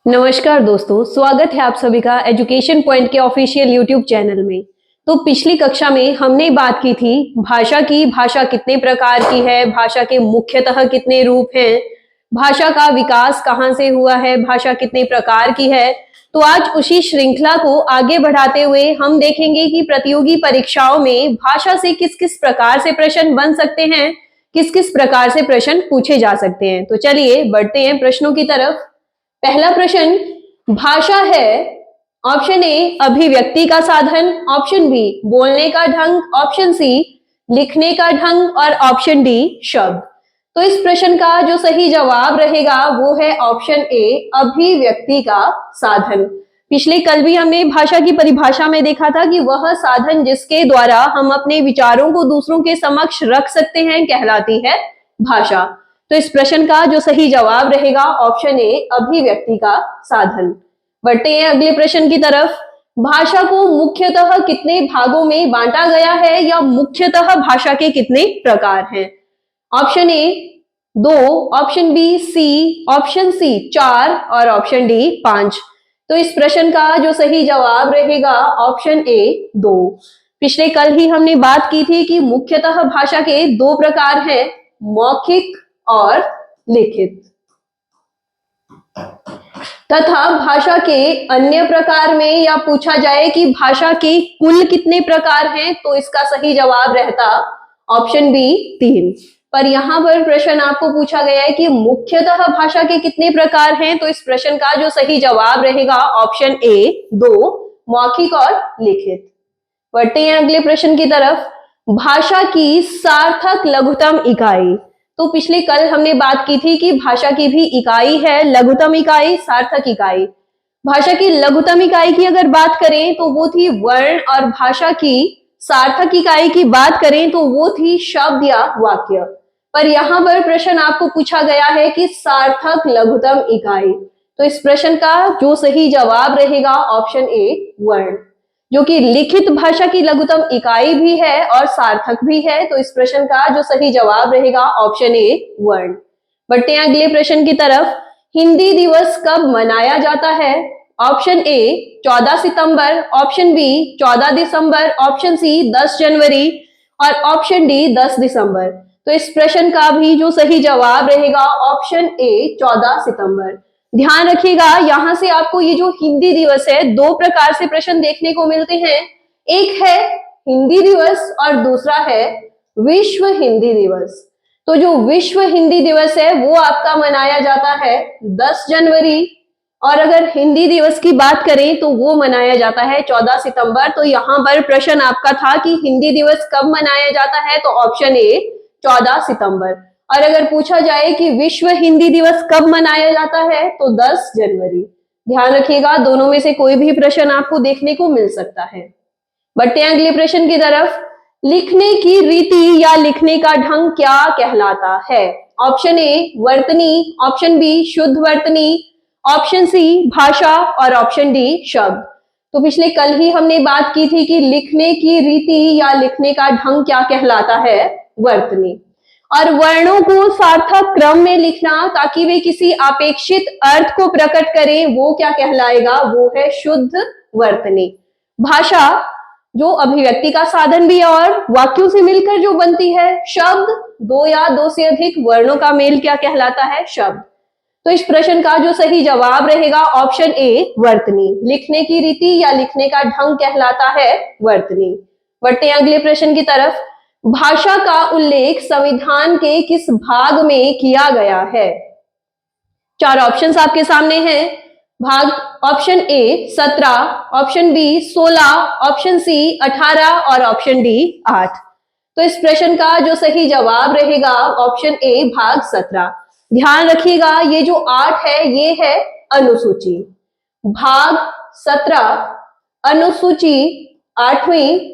नमस्कार दोस्तों, स्वागत है आप सभी का एजुकेशन पॉइंट के ऑफिशियल यूट्यूब चैनल में। तो पिछली कक्षा में हमने बात की थी भाषा की। भाषा कितने प्रकार की है, भाषा के मुख्यतः कितने रूप हैं, भाषा का विकास कहाँ से हुआ है, भाषा कितने प्रकार की है। तो आज उसी श्रृंखला को आगे बढ़ाते हुए हम देखेंगे कि प्रतियोगी परीक्षाओं में भाषा से किस किस प्रकार से प्रश्न बन सकते हैं, किस किस प्रकार से प्रश्न पूछे जा सकते हैं। तो चलिए बढ़ते हैं प्रश्नों की तरफ। पहला प्रश्न, भाषा है ऑप्शन ए अभिव्यक्ति का साधन, ऑप्शन बी बोलने का ढंग, ऑप्शन सी लिखने का ढंग और ऑप्शन डी शब्द। तो इस प्रश्न का जो सही जवाब रहेगा वो है ऑप्शन ए अभिव्यक्ति का साधन। पिछले कल भी हमने भाषा की परिभाषा में देखा था कि वह साधन जिसके द्वारा हम अपने विचारों को दूसरों के समक्ष रख सकते हैं कहलाती है भाषा। तो इस प्रश्न का जो सही जवाब रहेगा ऑप्शन ए अभिव्यक्ति का साधन। बढ़ते हैं अगले प्रश्न की तरफ। भाषा को मुख्यतः कितने भागों में बांटा गया है या मुख्यतः भाषा के कितने प्रकार हैं? Option A 2, option B C, option C 4 और ऑप्शन डी 5। तो इस प्रश्न का जो सही जवाब रहेगा ऑप्शन ए 2। पिछले कल ही हमने बात की थी कि मुख्यतः भाषा के 2 प्रकार हैं, मौखिक और लिखित। तथा भाषा के अन्य प्रकार में या पूछा जाए कि भाषा के कुल कितने प्रकार हैं, तो इसका सही जवाब रहता ऑप्शन बी 3। पर यहां पर प्रश्न आपको पूछा गया है कि मुख्यतः भाषा के कितने प्रकार हैं, तो इस प्रश्न का जो सही जवाब रहेगा ऑप्शन ए 2, मौखिक और लिखित। बढ़ते हैं अगले प्रश्न की तरफ। भाषा की सार्थक लघुतम इकाई। तो पिछले कल हमने बात की थी कि भाषा की भी इकाई है लघुतम इकाई, सार्थक इकाई। भाषा की लघुतम इकाई की अगर बात करें तो वो थी वर्ण, और भाषा की सार्थक इकाई की बात करें तो वो थी शब्द या वाक्य। पर यहाँ पर प्रश्न आपको पूछा गया है कि सार्थक लघुतम इकाई। तो इस प्रश्न का जो सही जवाब रहेगा ऑप्शन ए वर्ण, जो कि लिखित भाषा की लघुतम इकाई भी है और सार्थक भी है। तो इस प्रश्न का जो सही जवाब रहेगा ऑप्शन ए वर्ण। बढ़ते हैं अगले प्रश्न की तरफ। हिंदी दिवस कब मनाया जाता है? ऑप्शन ए 14 सितंबर, ऑप्शन बी 14 दिसंबर, ऑप्शन सी 10 जनवरी और ऑप्शन डी 10 दिसंबर। तो इस प्रश्न का भी जो सही जवाब रहेगा ऑप्शन ए 14 सितंबर। ध्यान रखिएगा, यहां से आपको ये जो हिंदी दिवस है 2 प्रकार से प्रश्न देखने को मिलते हैं। एक है हिंदी दिवस और दूसरा है विश्व हिंदी दिवस। तो जो विश्व हिंदी दिवस है वो आपका मनाया जाता है 10 जनवरी, और अगर हिंदी दिवस की बात करें तो वो मनाया जाता है 14 सितंबर। तो यहाँ पर प्रश्न आपका था कि हिंदी दिवस कब मनाया जाता है, तो ऑप्शन ए 14 सितंबर। और अगर पूछा जाए कि विश्व हिंदी दिवस कब मनाया जाता है, तो 10 जनवरी। ध्यान रखिएगा, दोनों में से कोई भी प्रश्न आपको देखने को मिल सकता है। बढ़ते हैं अगले प्रश्न की तरफ। लिखने की रीति या लिखने का ढंग क्या कहलाता है? ऑप्शन ए वर्तनी, ऑप्शन बी शुद्ध वर्तनी, ऑप्शन सी भाषा और ऑप्शन डी शब्द। तो पिछले कल ही हमने बात की थी कि लिखने की रीति या लिखने का ढंग क्या कहलाता है? वर्तनी। और वर्णों को सार्थक क्रम में लिखना ताकि वे किसी अपेक्षित अर्थ को प्रकट करें, वो क्या कहलाएगा? वो है शुद्ध वर्तनी। भाषा जो अभिव्यक्ति का साधन भी है और वाक्यों से मिलकर जो बनती है। शब्द 2 या 2 से अधिक वर्णों का मेल क्या कहलाता है? शब्द। तो इस प्रश्न का जो सही जवाब रहेगा ऑप्शन ए वर्तनी। लिखने की रीति या लिखने का ढंग कहलाता है वर्तनी। बढ़ते हैं अगले प्रश्न की तरफ। भाषा का उल्लेख संविधान के किस भाग में किया गया है? 4 ऑप्शंस आपके सामने हैं। भाग option A 17, option B 16, option C 18 और ऑप्शन डी 8। तो इस प्रश्न का जो सही जवाब रहेगा ऑप्शन ए भाग 17। ध्यान रखिएगा, ये जो 8 है ये है अनुसूची। भाग 17 अनुसूची 8वीं,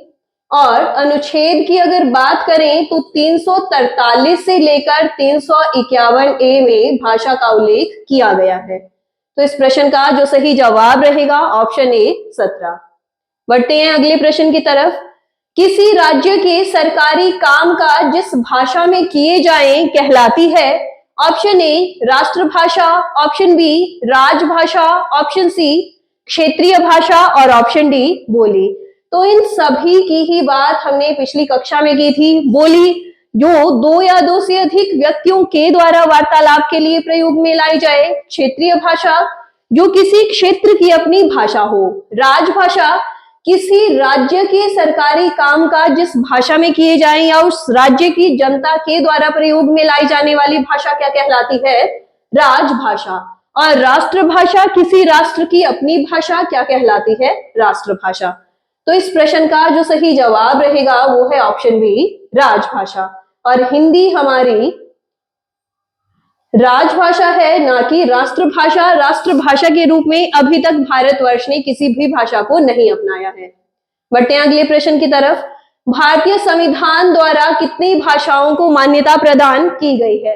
और अनुच्छेद की अगर बात करें तो 343 से लेकर 351 ए में भाषा का उल्लेख किया गया है। तो इस प्रश्न का जो सही जवाब रहेगा ऑप्शन ए 17। बढ़ते हैं अगले प्रश्न की तरफ। किसी राज्य के सरकारी कामकाज जिस भाषा में किए जाएं कहलाती है? ऑप्शन ए राष्ट्रभाषा, ऑप्शन बी राजभाषा, ऑप्शन सी क्षेत्रीय भाषा और ऑप्शन डी बोली। तो इन सभी की ही बात हमने पिछली कक्षा में की थी। बोली जो दो या दो से अधिक व्यक्तियों के द्वारा वार्तालाप के लिए प्रयोग में लाई जाए। क्षेत्रीय भाषा जो किसी क्षेत्र की अपनी भाषा हो। राजभाषा किसी राज्य के सरकारी कामकाज जिस भाषा में किए जाएं या उस राज्य की जनता के द्वारा प्रयोग में लाई जाने वाली भाषा क्या कहलाती है? राजभाषा। और राष्ट्रभाषा किसी राष्ट्र की अपनी भाषा क्या कहलाती है? राष्ट्रभाषा। तो इस प्रश्न का जो सही जवाब रहेगा वो है ऑप्शन बी राजभाषा। और हिंदी हमारी राजभाषा है, ना कि राष्ट्रभाषा। राष्ट्रभाषा के रूप में अभी तक भारतवर्ष ने किसी भी भाषा को नहीं अपनाया है। बढ़ते हैं अगले प्रश्न की तरफ। भारतीय संविधान द्वारा कितनी भाषाओं को मान्यता प्रदान की गई है?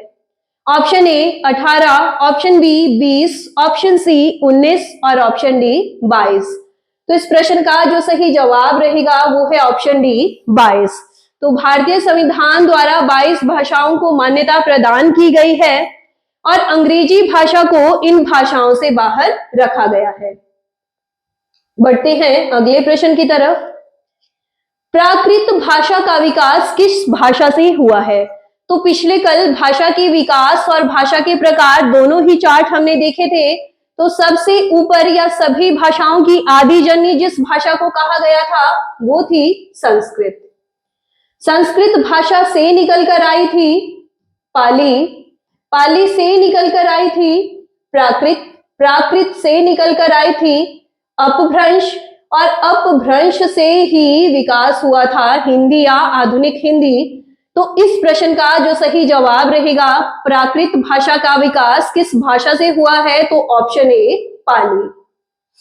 Option A 18, option B 20, option C 19 और ऑप्शन डी 22। तो इस प्रश्न का जो सही जवाब रहेगा वो है ऑप्शन डी 22। तो भारतीय संविधान द्वारा 22 भाषाओं को मान्यता प्रदान की गई है और अंग्रेजी भाषा को इन भाषाओं से बाहर रखा गया है। बढ़ते हैं अगले प्रश्न की तरफ। प्राकृत भाषा का विकास किस भाषा से हुआ है? तो पिछले कल भाषा के विकास और भाषा के प्रकार दोनों ही चार्ट हमने देखे थे। तो सबसे ऊपर या सभी भाषाओं की आदि जननी जिस भाषा को कहा गया था वो थी संस्कृत। संस्कृत भाषा से निकल कर आई थी पाली, पाली से निकल कर आई थी प्राकृत, प्राकृत से निकल कर आई थी अपभ्रंश और अपभ्रंश से ही विकास हुआ था हिंदी या आधुनिक हिंदी। तो इस प्रश्न का जो सही जवाब रहेगा प्राकृत भाषा का विकास किस भाषा से हुआ है? तो ऑप्शन ए पाली।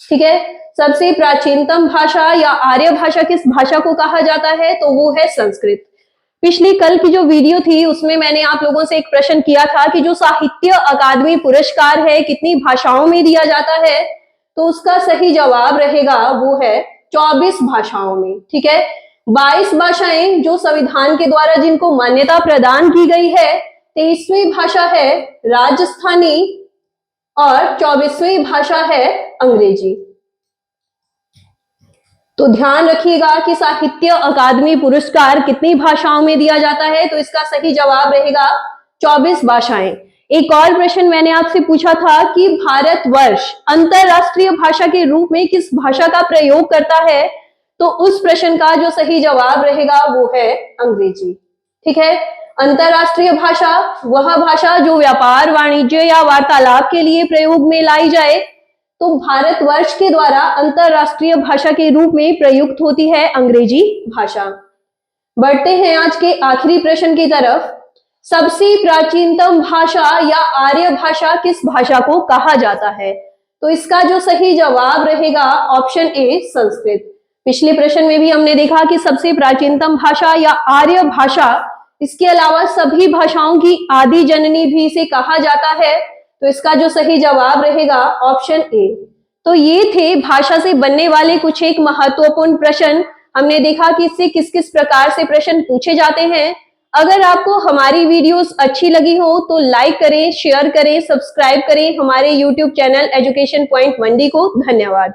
ठीक है। सबसे प्राचीनतम भाषा या आर्य भाषा किस भाषा को कहा जाता है? तो वो है संस्कृत। पिछली कल की जो वीडियो थी उसमें मैंने आप लोगों से एक प्रश्न किया था कि जो साहित्य अकादमी पुरस्कार है कितनी भाषाओं में दिया जाता है? तो उसका सही जवाब रहेगा वो है 24 भाषाओं में। ठीक है। 22 भाषाएं जो संविधान के द्वारा जिनको मान्यता प्रदान की गई है। 23वीं भाषा है राजस्थानी और 24वीं भाषा है अंग्रेजी। तो ध्यान रखिएगा कि साहित्य अकादमी पुरस्कार कितनी भाषाओं में दिया जाता है? तो इसका सही जवाब रहेगा 24 भाषाएं। एक और प्रश्न मैंने आपसे पूछा था कि भारतवर्ष अंतरराष्ट्रीय भाषा के रूप में किस भाषा का प्रयोग करता है? तो उस प्रश्न का जो सही जवाब रहेगा वो है अंग्रेजी। ठीक है। अंतरराष्ट्रीय भाषा वह भाषा जो व्यापार, वाणिज्य या वार्तालाप के लिए प्रयोग में लाई जाए। तो भारतवर्ष के द्वारा अंतरराष्ट्रीय भाषा के रूप में प्रयुक्त होती है अंग्रेजी भाषा। बढ़ते हैं आज के आखिरी प्रश्न की तरफ। सबसे प्राचीनतम भाषा या आर्य भाषा किस भाषा को कहा जाता है? तो इसका जो सही जवाब रहेगा ऑप्शन ए संस्कृत। पिछले प्रश्न में भी हमने देखा कि सबसे प्राचीनतम भाषा या आर्य भाषा, इसके अलावा सभी भाषाओं की आदि जननी भी इसे कहा जाता है। तो इसका जो सही जवाब रहेगा ऑप्शन ए। तो ये थे भाषा से बनने वाले कुछ एक महत्वपूर्ण प्रश्न। हमने देखा कि इससे किस किस प्रकार से प्रश्न पूछे जाते हैं। अगर आपको हमारी वीडियोस अच्छी लगी हो तो लाइक करें, शेयर करें, सब्सक्राइब करें हमारे YouTube channel education point 1D को। धन्यवाद।